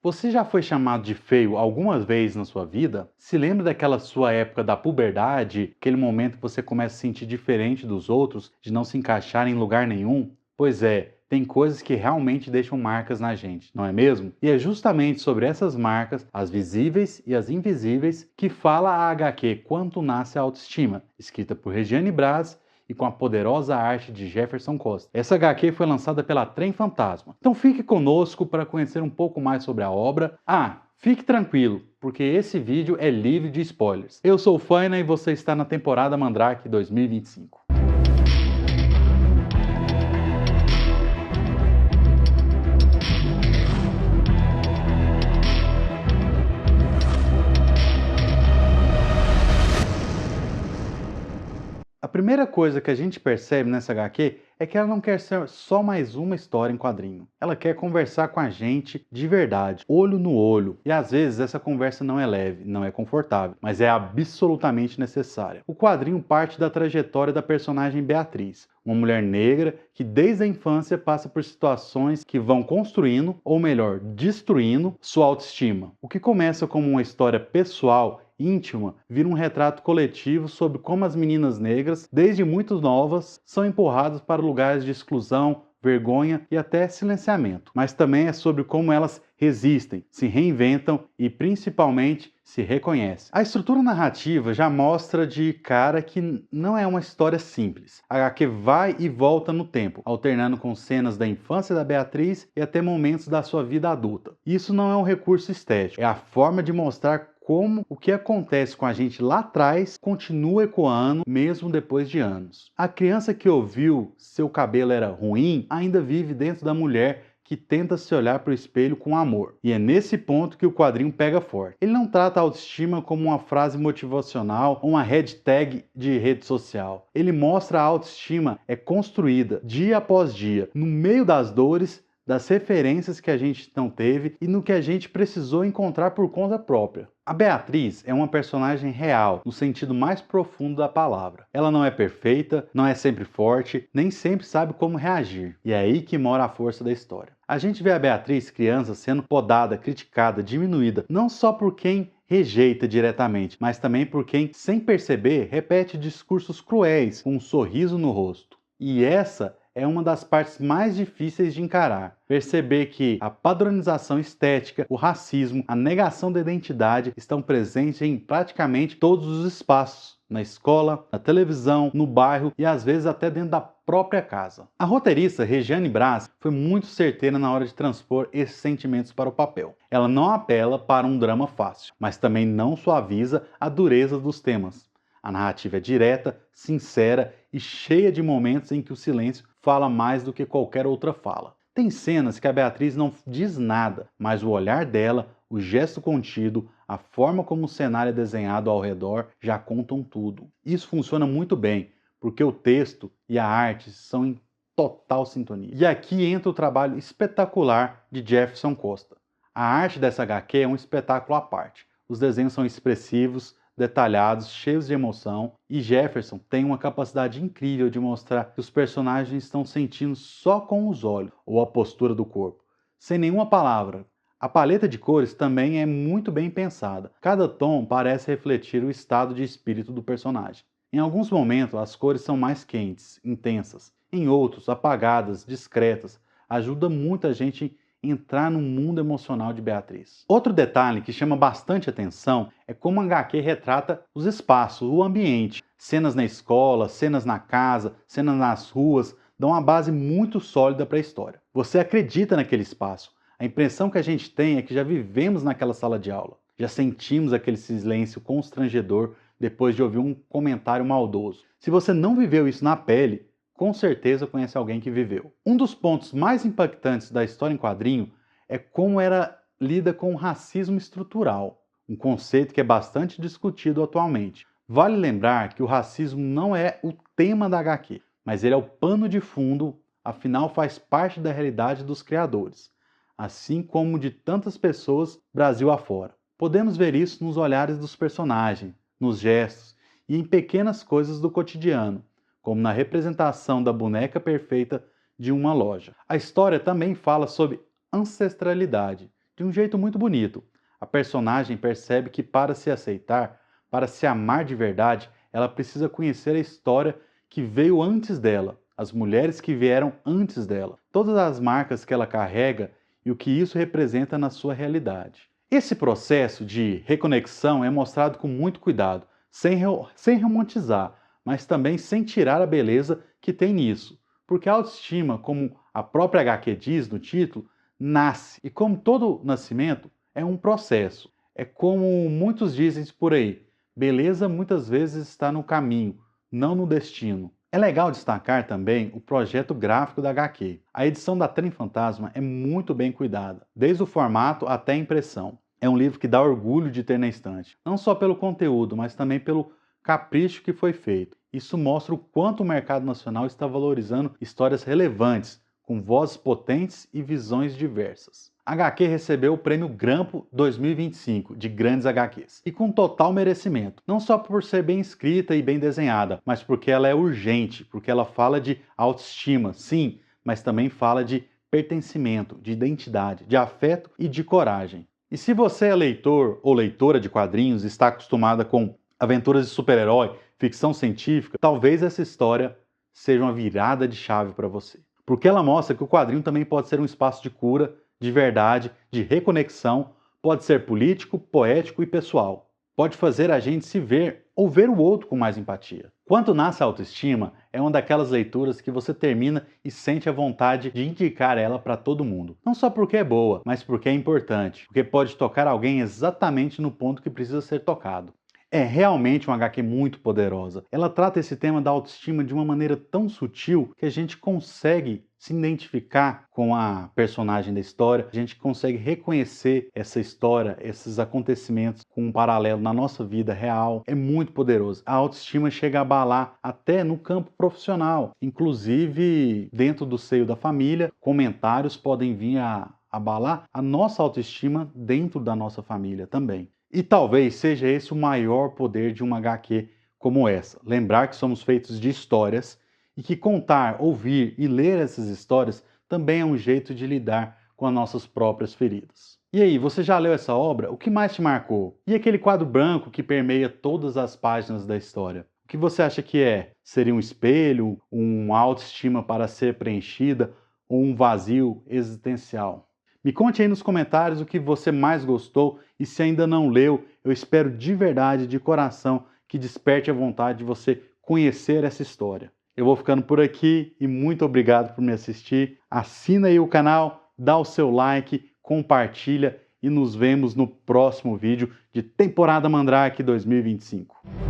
Você já foi chamado de feio alguma vez na sua vida? Se lembra daquela sua época da puberdade, aquele momento que você começa a se sentir diferente dos outros, de não se encaixar em lugar nenhum? Pois é, tem coisas que realmente deixam marcas na gente, não é mesmo? E é justamente sobre essas marcas, as visíveis e as invisíveis, que fala a HQ Quanto Nasce a Autoestima, escrita por Regiane Braz e com a poderosa arte de Jefferson Costa. Essa HQ foi lançada pela Trem Fantasma. Então fique conosco para conhecer um pouco mais sobre a obra. Fique tranquilo, porque esse vídeo é livre de spoilers. Eu sou o Faina e você está na temporada Mandrake 2025. A primeira coisa que a gente percebe nessa HQ é que ela não quer ser só mais uma história em quadrinho. Ela quer conversar com a gente de verdade, olho no olho. E às vezes essa conversa não é leve, não é confortável, mas é absolutamente necessária. O quadrinho parte da trajetória da personagem Beatriz, uma mulher negra que desde a infância passa por situações que vão construindo, ou melhor, destruindo, sua autoestima. O que começa como uma história pessoal íntima, vira um retrato coletivo sobre como as meninas negras, desde muito novas, são empurradas para lugares de exclusão, vergonha e até silenciamento. Mas também é sobre como elas resistem, se reinventam e principalmente se reconhecem. A estrutura narrativa já mostra de cara que não é uma história simples. A HQ vai e volta no tempo, alternando com cenas da infância da Beatriz e até momentos da sua vida adulta. Isso não é um recurso estético, é a forma de mostrar como o que acontece com a gente lá atrás continua ecoando mesmo depois de anos. A criança que ouviu seu cabelo era ruim ainda vive dentro da mulher que tenta se olhar para o espelho com amor. E é nesse ponto que o quadrinho pega forte. Ele não trata a autoestima como uma frase motivacional ou uma hashtag de rede social. Ele mostra a autoestima é construída dia após dia, no meio das dores, das referências que a gente não teve e no que a gente precisou encontrar por conta própria. A Beatriz é uma personagem real, no sentido mais profundo da palavra. Ela não é perfeita, não é sempre forte, nem sempre sabe como reagir. E é aí que mora a força da história. A gente vê a Beatriz criança sendo podada, criticada, diminuída, não só por quem rejeita diretamente, mas também por quem, sem perceber, repete discursos cruéis com um sorriso no rosto. E essa é uma das partes mais difíceis de encarar. Perceber que a padronização estética, o racismo, a negação da identidade estão presentes em praticamente todos os espaços. Na escola, na televisão, no bairro e às vezes até dentro da própria casa. A roteirista Regiane Braz foi muito certeira na hora de transpor esses sentimentos para o papel. Ela não apela para um drama fácil, mas também não suaviza a dureza dos temas. A narrativa é direta, sincera e cheia de momentos em que o silêncio fala mais do que qualquer outra fala. Tem cenas que a Beatriz não diz nada, mas o olhar dela, o gesto contido, a forma como o cenário é desenhado ao redor já contam tudo. Isso funciona muito bem, porque o texto e a arte são em total sintonia. E aqui entra o trabalho espetacular de Jefferson Costa. A arte dessa HQ é um espetáculo à parte. Os desenhos são expressivos, detalhados, cheios de emoção, e Jefferson tem uma capacidade incrível de mostrar que os personagens estão sentindo só com os olhos ou a postura do corpo, sem nenhuma palavra. A paleta de cores também é muito bem pensada. Cada tom parece refletir o estado de espírito do personagem. Em alguns momentos, as cores são mais quentes, intensas. Em outros, apagadas, discretas. Ajuda muita gente a entrar no mundo emocional de Beatriz. Outro detalhe que chama bastante atenção é como a HQ retrata os espaços, o ambiente. Cenas na escola, cenas na casa, cenas nas ruas, dão uma base muito sólida para a história. Você acredita naquele espaço. A impressão que a gente tem é que já vivemos naquela sala de aula. Já sentimos aquele silêncio constrangedor depois de ouvir um comentário maldoso. Se você não viveu isso na pele, com certeza conhece alguém que viveu. Um dos pontos mais impactantes da história em quadrinho é como ela lida com o racismo estrutural, um conceito que é bastante discutido atualmente. Vale lembrar que o racismo não é o tema da HQ, mas ele é o pano de fundo, afinal faz parte da realidade dos criadores, assim como de tantas pessoas Brasil afora. Podemos ver isso nos olhares dos personagens, nos gestos e em pequenas coisas do cotidiano, como na representação da boneca perfeita de uma loja. A história também fala sobre ancestralidade, de um jeito muito bonito. A personagem percebe que para se aceitar, para se amar de verdade, ela precisa conhecer a história que veio antes dela, as mulheres que vieram antes dela, todas as marcas que ela carrega e o que isso representa na sua realidade. Esse processo de reconexão é mostrado com muito cuidado, sem romantizar, mas também sem tirar a beleza que tem nisso. Porque a autoestima, como a própria HQ diz no título, nasce. E como todo nascimento, é um processo. É como muitos dizem por aí, beleza muitas vezes está no caminho, não no destino. É legal destacar também o projeto gráfico da HQ. A edição da Trem Fantasma é muito bem cuidada, desde o formato até a impressão. É um livro que dá orgulho de ter na estante, não só pelo conteúdo, mas também pelo capricho que foi feito. Isso mostra o quanto o mercado nacional está valorizando histórias relevantes, com vozes potentes e visões diversas. A HQ recebeu o Prêmio Grampo 2025 de Grandes HQs, e com total merecimento, não só por ser bem escrita e bem desenhada, mas porque ela é urgente, porque ela fala de autoestima, sim, mas também fala de pertencimento, de identidade, de afeto e de coragem. E se você é leitor ou leitora de quadrinhos e está acostumada com aventuras de super-herói, ficção científica, talvez essa história seja uma virada de chave para você. Porque ela mostra que o quadrinho também pode ser um espaço de cura, de verdade, de reconexão, pode ser político, poético e pessoal. Pode fazer a gente se ver ou ver o outro com mais empatia. Quando nasce a autoestima, é uma daquelas leituras que você termina e sente a vontade de indicar ela para todo mundo. Não só porque é boa, mas porque é importante, porque pode tocar alguém exatamente no ponto que precisa ser tocado. É realmente uma HQ muito poderosa. Ela trata esse tema da autoestima de uma maneira tão sutil que a gente consegue se identificar com a personagem da história, a gente consegue reconhecer essa história, esses acontecimentos com um paralelo na nossa vida real. É muito poderoso. A autoestima chega a abalar até no campo profissional. Inclusive, dentro do seio da família, comentários podem vir a abalar a nossa autoestima dentro da nossa família também. E talvez seja esse o maior poder de uma HQ como essa. Lembrar que somos feitos de histórias e que contar, ouvir e ler essas histórias também é um jeito de lidar com as nossas próprias feridas. E aí, você já leu essa obra? O que mais te marcou? E aquele quadro branco que permeia todas as páginas da história? O que você acha que é? Seria um espelho, uma autoestima para ser preenchida ou um vazio existencial? Me conte aí nos comentários o que você mais gostou e se ainda não leu, eu espero de verdade, de coração, que desperte a vontade de você conhecer essa história. Eu vou ficando por aqui e muito obrigado por me assistir. Assina aí o canal, dá o seu like, compartilha e nos vemos no próximo vídeo de Temporada Mandrake 2025.